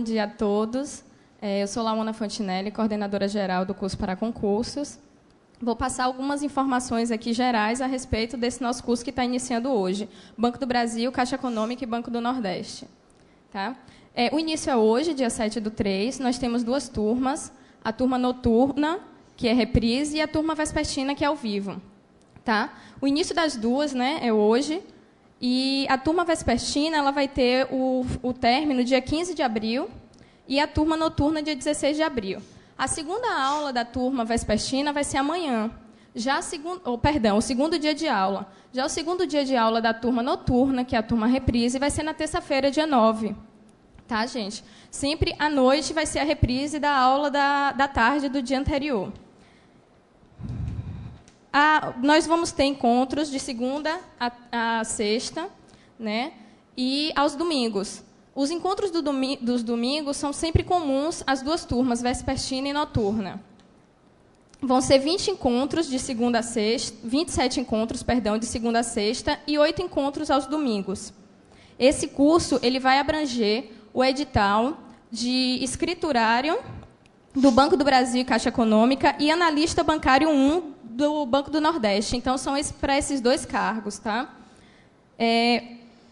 dia a todos. Eu sou Laona Fontinelli, coordenadora geral do curso para concursos. Vou passar algumas informações aqui gerais a respeito desse nosso curso que está iniciando hoje. Banco do Brasil, Caixa Econômica e Banco do Nordeste. Tá? O início é hoje, dia 7/3. Nós temos 2 turmas. A turma noturna, que é reprise, e a turma vespertina, que é ao vivo. Tá? O início das duas, né, é hoje. E a turma vespertina ela vai ter o término dia 15 de abril e a turma noturna dia 16 de abril. A segunda aula da turma vespertina vai ser amanhã. O segundo dia de aula. Já o segundo dia de aula da turma noturna, que é a turma reprise, vai ser na terça-feira, dia 9. Tá, gente? Sempre à noite vai ser a reprise da aula da tarde do dia anterior. Nós vamos ter encontros de segunda a sexta, né? E aos domingos. Os encontros dos domingos são sempre comuns às 2 turmas, vespertina e noturna. Vão ser 20 encontros de segunda a sexta, 27 encontros, perdão, de segunda a sexta e 8 encontros aos domingos. Esse curso ele vai abranger o edital de escriturário do Banco do Brasil e Caixa Econômica e analista bancário 1 do Banco do Nordeste. Então, são para esses 2 cargos. Tá?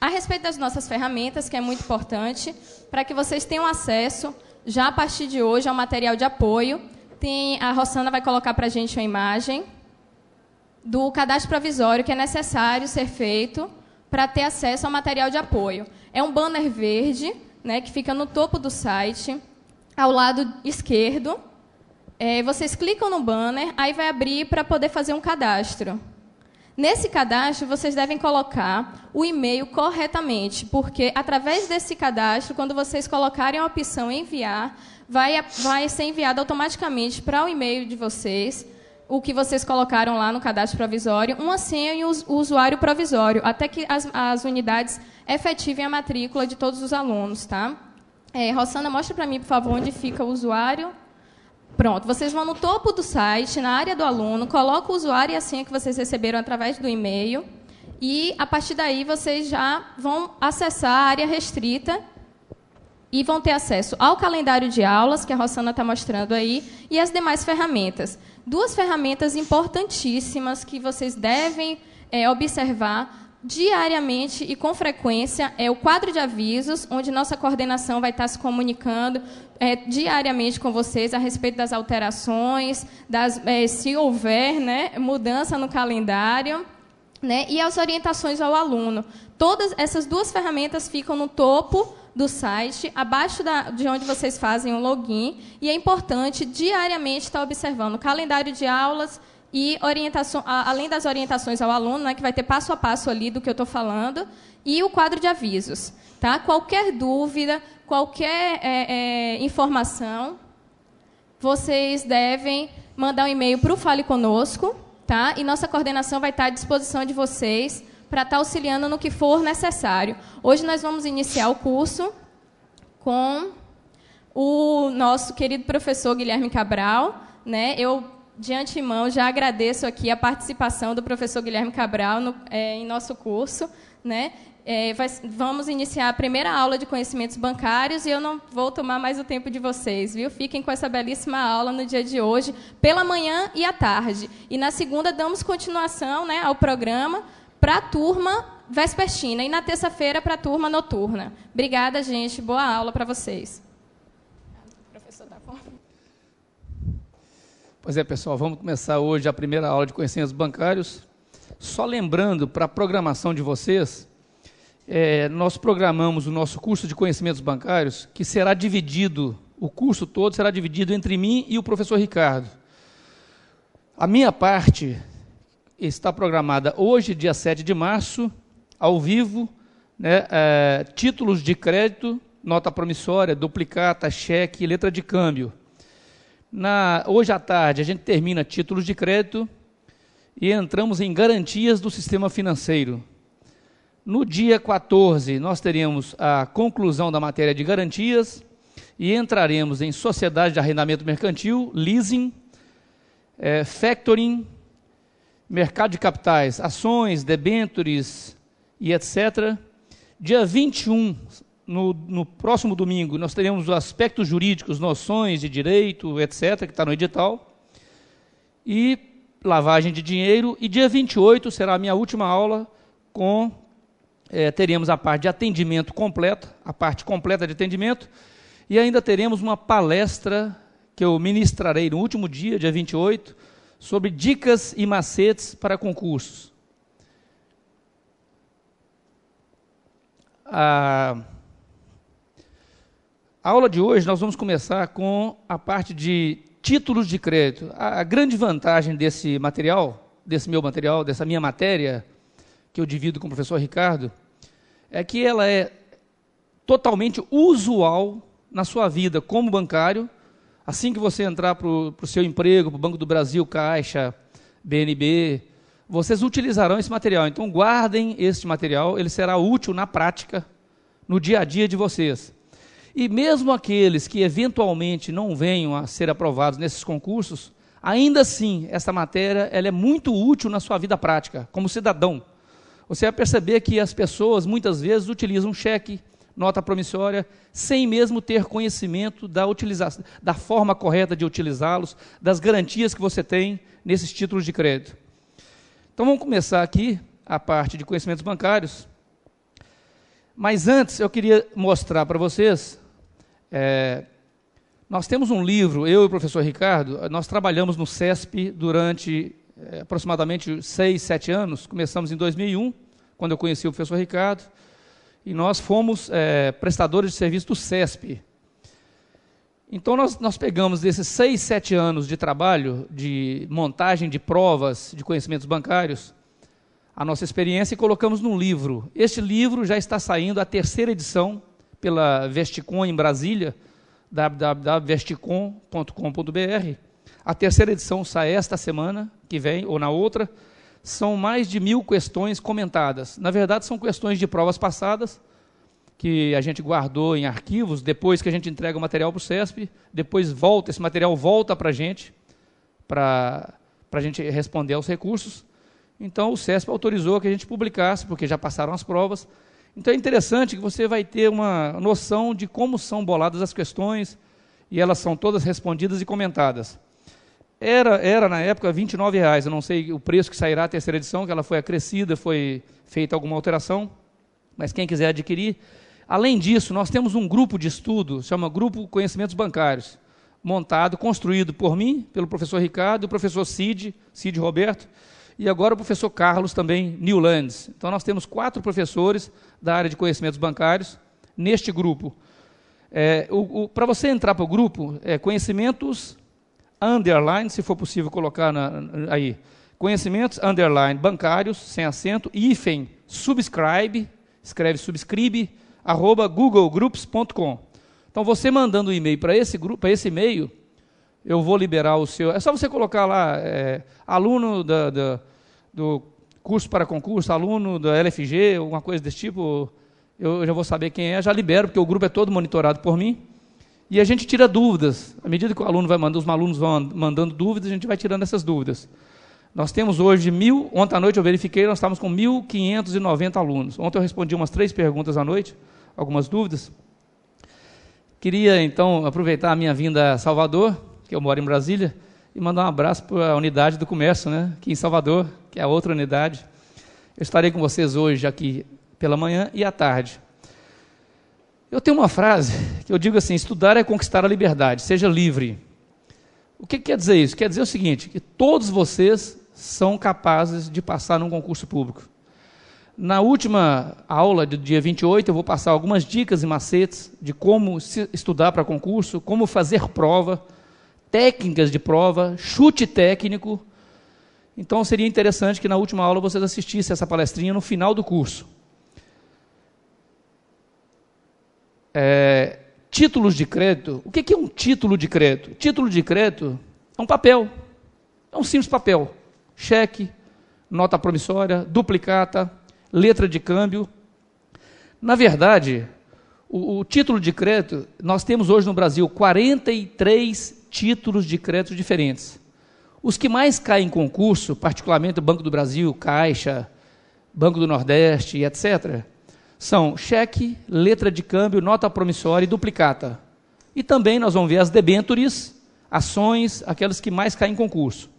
A respeito das nossas ferramentas, que é muito importante, para que vocês tenham acesso, já a partir de hoje, ao material de apoio, a Rosana vai colocar para a gente uma imagem do cadastro provisório que é necessário ser feito para ter acesso ao material de apoio. É um banner verde, né, que fica no topo do site, ao lado esquerdo. Vocês clicam no banner, aí vai abrir para poder fazer um cadastro. Nesse cadastro, vocês devem colocar o e-mail corretamente, porque, através desse cadastro, quando vocês colocarem a opção enviar, vai ser enviado automaticamente para o e-mail de vocês, o que vocês colocaram lá no cadastro provisório, uma senha e o usuário provisório, até que as unidades efetivem a matrícula de todos os alunos. Tá? Rosana, mostra para mim, por favor, onde fica o usuário. Pronto, vocês vão no topo do site, na área do aluno, colocam o usuário e a senha que vocês receberam através do e-mail e, a partir daí, vocês já vão acessar a área restrita e vão ter acesso ao calendário de aulas, que a Rosana está mostrando aí, e as demais ferramentas. 2 ferramentas importantíssimas que vocês devem observar diariamente e com frequência é o quadro de avisos, onde nossa coordenação vai estar se comunicando diariamente com vocês a respeito das alterações, se houver, né, mudança no calendário, né, e as orientações ao aluno. Todas essas 2 ferramentas ficam no topo do site, abaixo de onde vocês fazem o login, e é importante diariamente estar observando o calendário de aulas e além das orientações ao aluno, né, que vai ter passo a passo ali do que eu estou falando, e o quadro de avisos. Tá? Qualquer dúvida, qualquer informação, vocês devem mandar um e-mail para o Fale Conosco, tá? E nossa coordenação vai estar à disposição de vocês para estar auxiliando no que for necessário. Hoje nós vamos iniciar o curso com o nosso querido professor Guilherme Cabral. Né? Eu, de antemão, já agradeço aqui a participação do professor Guilherme Cabral em nosso curso. Né? Vamos iniciar a primeira aula de conhecimentos bancários e eu não vou tomar mais o tempo de vocês, viu? Fiquem com essa belíssima aula no dia de hoje, pela manhã e à tarde. E na segunda damos continuação, né, ao programa para a turma vespertina e na terça-feira para a turma noturna. Obrigada, gente. Boa aula para vocês. Professor, tá bom? Pois é, pessoal, vamos começar hoje a primeira aula de conhecimentos bancários. Só lembrando, para a programação de vocês, nós programamos o nosso curso de conhecimentos bancários, que será dividido, o curso todo será dividido entre mim e o professor Ricardo. A minha parte está programada hoje, dia 7 de março, ao vivo, né, títulos de crédito, nota promissória, duplicata, cheque e letra de câmbio. Hoje à tarde a gente termina títulos de crédito e entramos em garantias do sistema financeiro. No dia 14, nós teremos a conclusão da matéria de garantias e entraremos em sociedade de arrendamento mercantil, leasing, factoring, mercado de capitais, ações, debêntures e etc. Dia 21, no próximo domingo, nós teremos os aspectos jurídicos, noções de direito, etc., que está no edital, e lavagem de dinheiro, e dia 28 será a minha última aula com... teremos a parte de atendimento completa, a parte completa de atendimento, e ainda teremos uma palestra que eu ministrarei no último dia 28, sobre dicas e macetes para concursos. A aula de hoje nós vamos começar com a parte de títulos de crédito. A grande vantagem desse material, dessa minha matéria, que eu divido com o professor Ricardo, é que ela é totalmente usual na sua vida como bancário. Assim que você entrar para o seu emprego, para o Banco do Brasil, Caixa, BNB, vocês utilizarão esse material. Então, guardem este material, ele será útil na prática, no dia a dia de vocês. E mesmo aqueles que eventualmente não venham a ser aprovados nesses concursos, ainda assim, essa matéria ela é muito útil na sua vida prática, como cidadão. Você vai perceber que as pessoas, muitas vezes, utilizam cheque, nota promissória, sem mesmo ter conhecimento da forma correta de utilizá-los, das garantias que você tem nesses títulos de crédito. Então, vamos começar aqui a parte de conhecimentos bancários. Mas antes, eu queria mostrar para vocês, nós temos um livro, eu e o professor Ricardo, nós trabalhamos no CESP durante aproximadamente 6, 7 anos, começamos em 2001, quando eu conheci o professor Ricardo, e nós fomos prestadores de serviço do CESP. Então, nós pegamos esses 6, 7 anos de trabalho, de montagem de provas de conhecimentos bancários, a nossa experiência, e colocamos num livro. Este livro já está saindo, a 3ª edição, pela Vesticom em Brasília, www.vesticom.com.br. A 3ª edição sai esta semana, que vem, ou na outra. São mais de 1000 questões comentadas. Na verdade, são questões de provas passadas, que a gente guardou em arquivos, depois que a gente entrega o material para o CESP, depois esse material volta para a gente responder aos recursos. Então, o CESP autorizou que a gente publicasse, porque já passaram as provas. Então, é interessante que você vai ter uma noção de como são boladas as questões, e elas são todas respondidas e comentadas. Era na época, R$29, eu não sei o preço que sairá a 3ª edição, que ela foi acrescida, foi feita alguma alteração, mas quem quiser adquirir. Além disso, nós temos um grupo de estudo, chama Grupo Conhecimentos Bancários, montado, construído por mim, pelo professor Ricardo, o professor Cid Roberto, e agora o professor Carlos também, Newlands. Então, nós temos 4 professores da área de conhecimentos bancários neste grupo. Para você entrar para o grupo, conhecimentos, underline, se for possível colocar aí, conhecimentos, underline, bancários, sem acento, hífen, subscribe, escreve subscribe, @googlegroups.com. Então, você mandando um e-mail para esse grupo, para esse e-mail, eu vou liberar o seu... É só você colocar lá, aluno do curso para concurso, aluno da LFG, alguma coisa desse tipo, eu já vou saber quem é, já libero, porque o grupo é todo monitorado por mim, e a gente tira dúvidas. À medida que o aluno vai mandando, os alunos vão mandando dúvidas, a gente vai tirando essas dúvidas. Nós temos hoje ontem à noite eu verifiquei, nós estávamos com 1.590 alunos. Ontem eu respondi umas 3 perguntas à noite, algumas dúvidas. Queria, então, aproveitar a minha vinda a Salvador, que eu moro em Brasília, e mandar um abraço para a unidade do comércio, né, aqui em Salvador, que é a outra unidade. Eu estarei com vocês hoje aqui pela manhã e à tarde. Eu tenho uma frase que eu digo assim: estudar é conquistar a liberdade, seja livre. O que quer dizer isso? Quer dizer o seguinte, que todos vocês são capazes de passar num concurso público. Na última aula do dia 28, eu vou passar algumas dicas e macetes de como estudar para concurso, como fazer prova, técnicas de prova, chute técnico. Então, seria interessante que na última aula vocês assistissem essa palestrinha no final do curso. Títulos de crédito. O que é um título de crédito? Título de crédito é um papel, é um simples papel. Cheque, nota promissória, duplicata, letra de câmbio. Na verdade, o título de crédito, nós temos hoje no Brasil 43 títulos de crédito diferentes. Os que mais caem em concurso, particularmente o Banco do Brasil, Caixa, Banco do Nordeste, etc., são cheque, letra de câmbio, nota promissória e duplicata. E também nós vamos ver as debêntures, ações, aquelas que mais caem em concurso.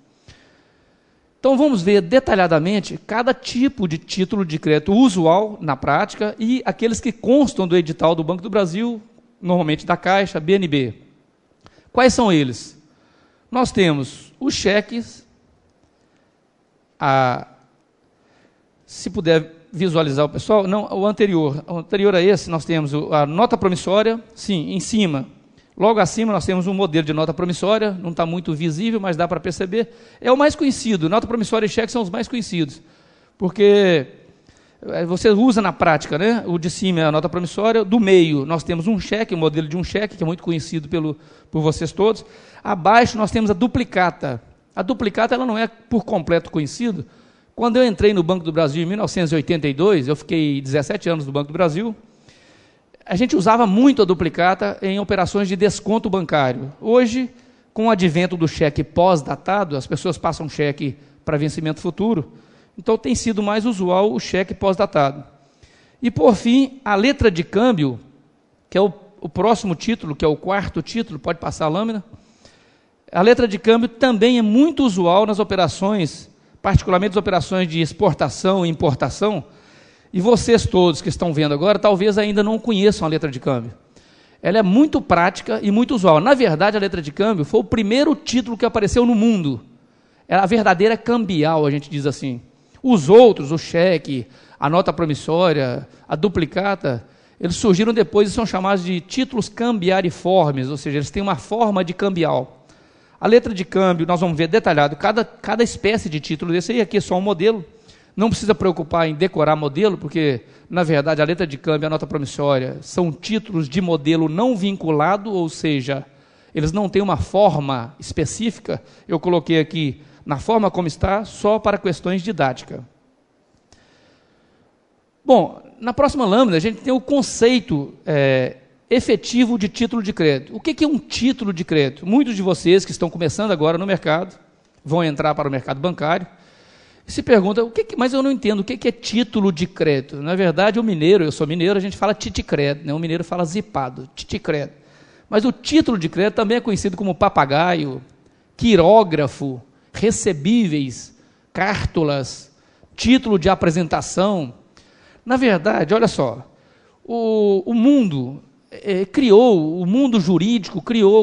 Então vamos ver detalhadamente cada tipo de título de crédito usual na prática e aqueles que constam do edital do Banco do Brasil, normalmente da Caixa, BNB. Quais são eles? Nós temos os cheques, se puder visualizar o pessoal, não, o anterior a esse nós temos a nota promissória, sim, em cima. Logo acima nós temos um modelo de nota promissória, não está muito visível, mas dá para perceber. É o mais conhecido, nota promissória e cheque são os mais conhecidos, porque você usa na prática, né? O de cima é a nota promissória, do meio nós temos um cheque, o modelo de um cheque, que é muito conhecido por vocês todos. Abaixo nós temos a duplicata. A duplicata ela não é por completo conhecida. Quando eu entrei no Banco do Brasil em 1982, eu fiquei 17 anos no Banco do Brasil, a gente usava muito a duplicata em operações de desconto bancário. Hoje, com o advento do cheque pós-datado, as pessoas passam cheque para vencimento futuro, então tem sido mais usual o cheque pós-datado. E, por fim, a letra de câmbio, que é o próximo título, que é o quarto título, pode passar a lâmina. A letra de câmbio também é muito usual nas operações, particularmente as operações de exportação e importação, e vocês todos que estão vendo agora, talvez ainda não conheçam a letra de câmbio. Ela é muito prática e muito usual. Na verdade, a letra de câmbio foi o primeiro título que apareceu no mundo. É a verdadeira cambial, a gente diz assim. Os outros, o cheque, a nota promissória, a duplicata, eles surgiram depois e são chamados de títulos cambiariformes, ou seja, eles têm uma forma de cambial. A letra de câmbio, nós vamos ver detalhado, cada espécie de título desse aí, aqui é só um modelo, não precisa preocupar em decorar modelo, porque, na verdade, a letra de câmbio e a nota promissória são títulos de modelo não vinculado, ou seja, eles não têm uma forma específica, eu coloquei aqui na forma como está, só para questões didáticas. Bom, na próxima lâmina, a gente tem o conceito efetivo de título de crédito. O que é um título de crédito? Muitos de vocês que estão começando agora no mercado, vão entrar para o mercado bancário, e se perguntam, mas eu não entendo, o que é título de crédito? Na verdade, eu sou mineiro, a gente fala titicredo, né? O mineiro fala zipado, titicredo. Mas o título de crédito também é conhecido como papagaio, quirógrafo, recebíveis, cártulas, título de apresentação. Na verdade, olha só, o mundo o mundo jurídico criou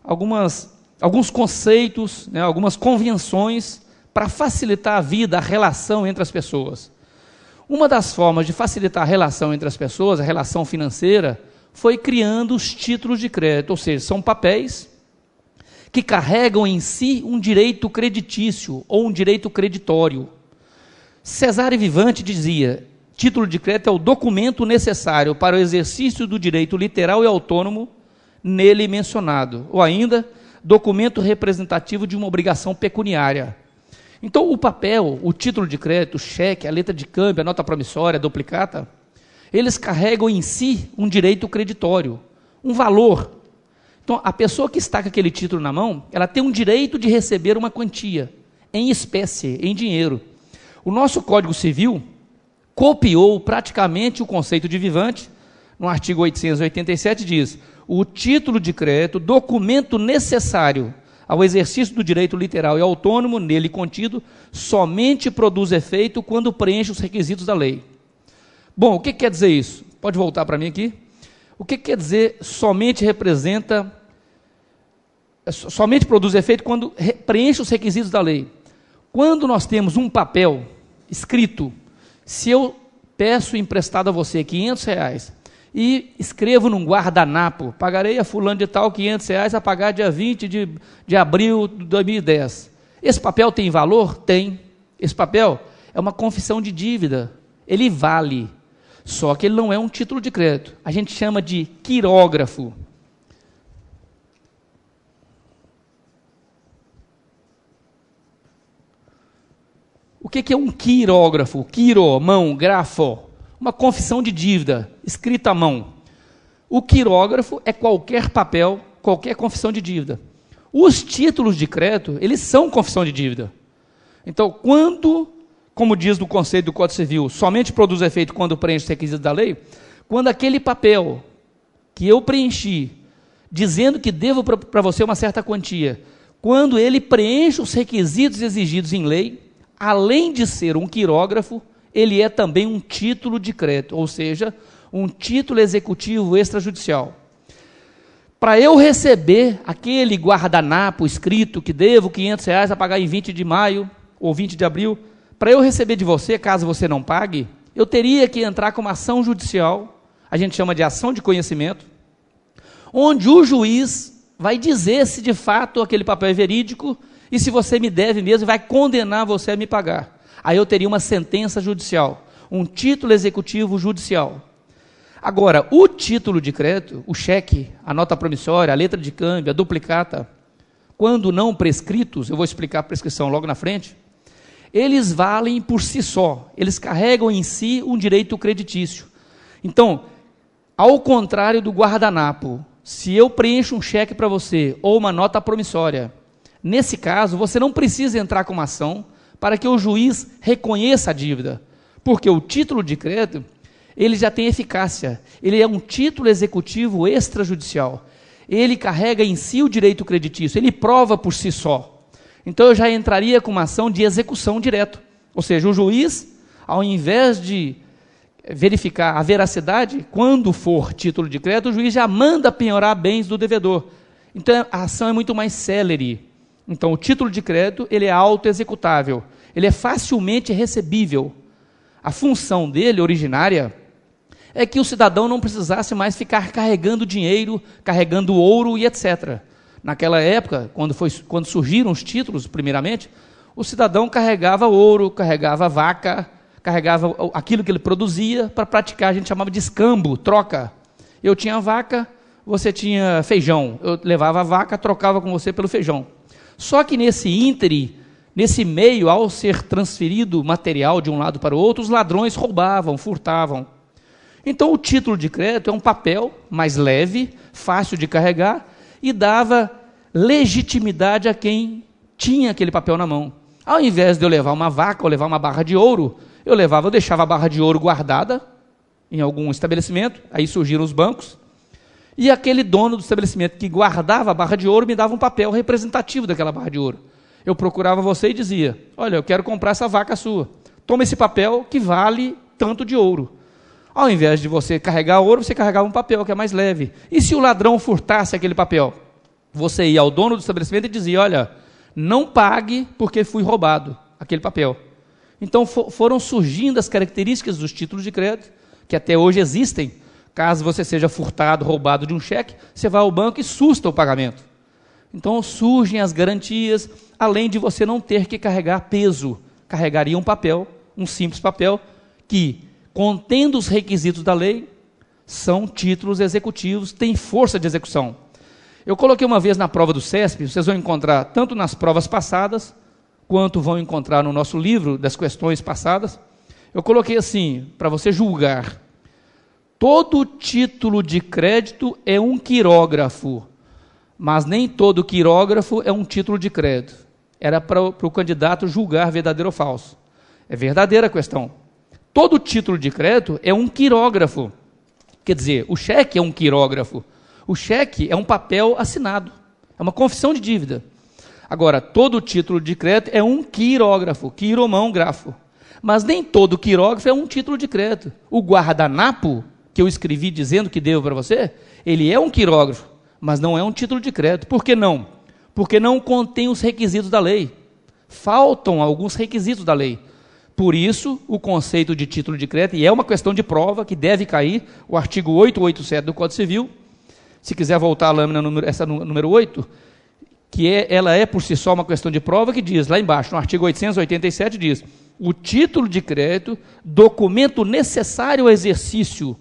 alguns conceitos, né, algumas convenções para facilitar a vida, a relação entre as pessoas. Uma das formas de facilitar a relação entre as pessoas, a relação financeira, foi criando os títulos de crédito, ou seja, são papéis que carregam em si um direito creditício ou um direito creditório. Cesare Vivante dizia: título de crédito é o documento necessário para o exercício do direito literal e autônomo nele mencionado, ou ainda, documento representativo de uma obrigação pecuniária. Então, o papel, o título de crédito, o cheque, a letra de câmbio, a nota promissória, a duplicata, eles carregam em si um direito creditório, um valor. Então, a pessoa que está com aquele título na mão, ela tem um direito de receber uma quantia, em espécie, em dinheiro. O nosso Código Civil copiou praticamente o conceito de Vivante. No artigo 887 diz: o título de crédito, documento necessário ao exercício do direito literal e autônomo nele contido, somente produz efeito quando preenche os requisitos da lei. Bom, o que quer dizer isso? Pode voltar para mim aqui. O que quer dizer somente produz efeito quando preenche os requisitos da lei? Quando nós temos um papel escrito, se eu peço emprestado a você R$500 e escrevo num guardanapo, pagarei a fulano de tal R$500 a pagar dia 20 de abril de 2010. Esse papel tem valor? Tem. Esse papel é uma confissão de dívida. Ele vale. Só que ele não é um título de crédito. A gente chama de quirógrafo. O que é um quirógrafo? Quiro, mão, grafo. Uma confissão de dívida, escrita à mão. O quirógrafo é qualquer papel, qualquer confissão de dívida. Os títulos de crédito, eles são confissão de dívida. Então, quando como diz no conceito do Código Civil, somente produz efeito quando preenche os requisitos da lei, quando aquele papel que eu preenchi, dizendo que devo para você uma certa quantia, quando ele preenche os requisitos exigidos em lei, além de ser um quirógrafo, ele é também um título de crédito, ou seja, um título executivo extrajudicial. Para eu receber aquele guardanapo escrito que devo R$500 a pagar em 20 de maio ou 20 de abril, para eu receber de você, caso você não pague, eu teria que entrar com uma ação judicial, a gente chama de ação de conhecimento, onde o juiz vai dizer se de fato aquele papel é verídico e se você me deve mesmo, vai condenar você a me pagar. Aí eu teria uma sentença judicial, um título executivo judicial. Agora, o título de crédito, o cheque, a nota promissória, a letra de câmbio, a duplicata, quando não prescritos, eu vou explicar a prescrição logo na frente, eles valem por si só, eles carregam em si um direito creditício. Então, ao contrário do guardanapo, se eu preencho um cheque para você ou uma nota promissória, nesse caso, você não precisa entrar com uma ação para que o juiz reconheça a dívida, porque o título de crédito, ele já tem eficácia, ele é um título executivo extrajudicial, ele carrega em si o direito creditício, ele prova por si só. Então eu já entraria com uma ação de execução direto, ou seja, o juiz, ao invés de verificar a veracidade, quando for título de crédito, o juiz já manda penhorar bens do devedor. Então a ação é muito mais célere. Então o título de crédito, ele é autoexecutável, ele é facilmente recebível. A função dele, originária, é que o cidadão não precisasse mais ficar carregando dinheiro, carregando ouro e etc. Naquela época, quando surgiram os títulos, primeiramente, o cidadão carregava ouro, carregava vaca, carregava aquilo que ele produzia para praticar, a gente chamava de escambo, troca. Eu tinha vaca, você tinha feijão, eu levava a vaca, trocava com você pelo feijão. Só que nesse íntere, nesse meio, ao ser transferido material de um lado para o outro, os ladrões roubavam, furtavam. Então o título de crédito é um papel mais leve, fácil de carregar e dava legitimidade a quem tinha aquele papel na mão. Ao invés de eu levar uma vaca ou levar uma barra de ouro, eu deixava a barra de ouro guardada em algum estabelecimento, aí surgiram os bancos, e aquele dono do estabelecimento que guardava a barra de ouro me dava um papel representativo daquela barra de ouro. Eu procurava você e dizia, olha, eu quero comprar essa vaca sua, toma esse papel que vale tanto de ouro. Ao invés de você carregar ouro, você carregava um papel que é mais leve. E se o ladrão furtasse aquele papel? Você ia ao dono do estabelecimento e dizia, olha, não pague porque fui roubado aquele papel. Então foram surgindo as características dos títulos de crédito, que até hoje existem. Caso você seja furtado, roubado de um cheque, você vai ao banco e susta o pagamento. Então surgem as garantias, além de você não ter que carregar peso. Carregaria um papel, um simples papel, que, contendo os requisitos da lei, são títulos executivos, têm força de execução. Eu coloquei uma vez na prova do CESP, vocês vão encontrar tanto nas provas passadas, quanto vão encontrar no nosso livro das questões passadas, eu coloquei assim, para você julgar, todo título de crédito é um quirógrafo, mas nem todo quirógrafo é um título de crédito. Era para o candidato julgar verdadeiro ou falso. É verdadeira a questão. Todo título de crédito é um quirógrafo. Quer dizer, o cheque é um quirógrafo. O cheque é um papel assinado. É uma confissão de dívida. Agora, todo título de crédito é um quirógrafo, quiromão, grafo. Mas nem todo quirógrafo é um título de crédito. O guardanapo, que eu escrevi dizendo que devo para você, ele é um quirógrafo, mas não é um título de crédito. Por que não? Porque não contém os requisitos da lei. Faltam alguns requisitos da lei. Por isso, o conceito de título de crédito, e é uma questão de prova que deve cair, o artigo 887 do Código Civil, se quiser voltar à lâmina número 8, ela é por si só uma questão de prova que diz, lá embaixo, no artigo 887, diz, o título de crédito, documento necessário ao exercício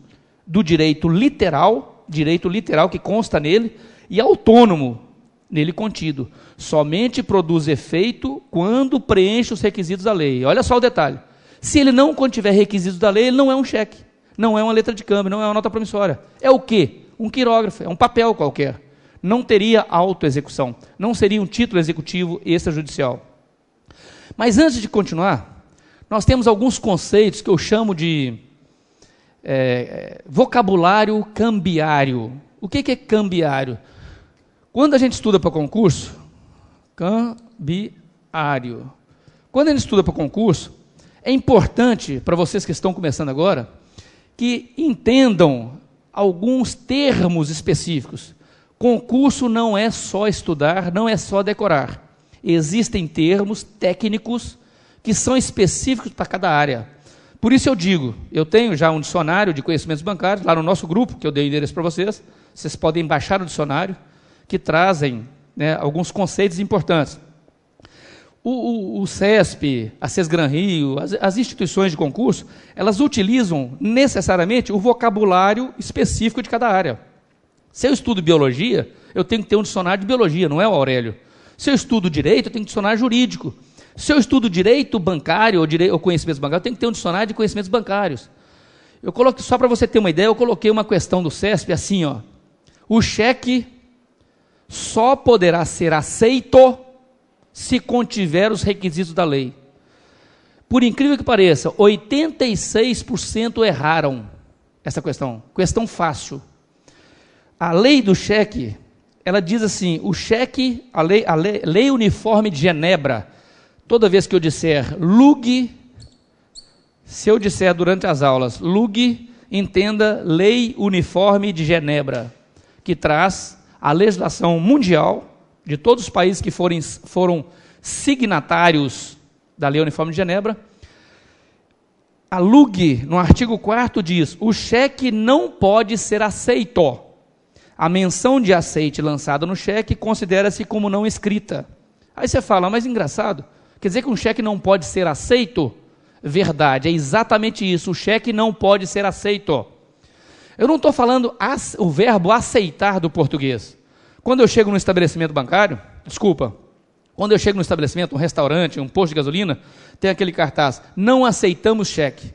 do direito literal que consta nele, e autônomo, nele contido. Somente produz efeito quando preenche os requisitos da lei. Olha só o detalhe. Se ele não contiver requisitos da lei, ele não é um cheque, não é uma letra de câmbio, não é uma nota promissória. É o quê? Um quirógrafo, é um papel qualquer. Não teria autoexecução, não seria um título executivo extrajudicial. Mas antes de continuar, nós temos alguns conceitos que eu chamo de vocabulário cambiário. O que é cambiário? Quando a gente estuda para concurso, cambiário. Quando a gente estuda para concurso, é importante para vocês que estão começando agora, que entendam alguns termos específicos. Concurso não é só estudar, não é só decorar. Existem termos técnicos que são específicos para cada área. Por isso eu digo, eu tenho já um dicionário de conhecimentos bancários, lá no nosso grupo, que eu dei o endereço para vocês podem baixar o dicionário, que trazem, né, alguns conceitos importantes. O CESP, a Sesgran Rio, as instituições de concurso, elas utilizam necessariamente o vocabulário específico de cada área. Se eu estudo biologia, eu tenho que ter um dicionário de biologia, não é o Aurélio. Se eu estudo direito, eu tenho um dicionário jurídico. Se eu estudo direito bancário ou conhecimentos bancários, eu tenho que ter um dicionário de conhecimentos bancários. Eu coloquei, só para você ter uma ideia, eu coloquei uma questão do CESP assim, ó. O cheque só poderá ser aceito se contiver os requisitos da lei. Por incrível que pareça, 86% erraram essa questão. Questão fácil. A lei do cheque, ela diz assim, o cheque, a lei uniforme de Genebra, toda vez que eu disser LUG, se eu disser durante as aulas LUG, entenda Lei Uniforme de Genebra, que traz a legislação mundial de todos os países que foram signatários da Lei Uniforme de Genebra. A LUG, no artigo 4º, diz, o cheque não pode ser aceito. A menção de aceite lançada no cheque considera-se como não escrita. Aí você fala, mas engraçado, quer dizer que um cheque não pode ser aceito? Verdade, é exatamente isso, o cheque não pode ser aceito. Eu não estou falando o verbo aceitar do português. Quando eu chego no estabelecimento bancário, quando eu chego no estabelecimento, um restaurante, um posto de gasolina, tem aquele cartaz, não aceitamos cheque.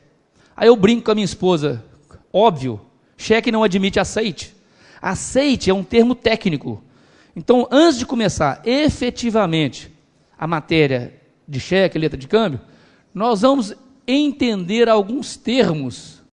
Aí eu brinco com a minha esposa, óbvio, cheque não admite aceite. Aceite é um termo técnico. Então, antes de começar efetivamente a matéria de cheque, letra de câmbio, nós vamos entender alguns termos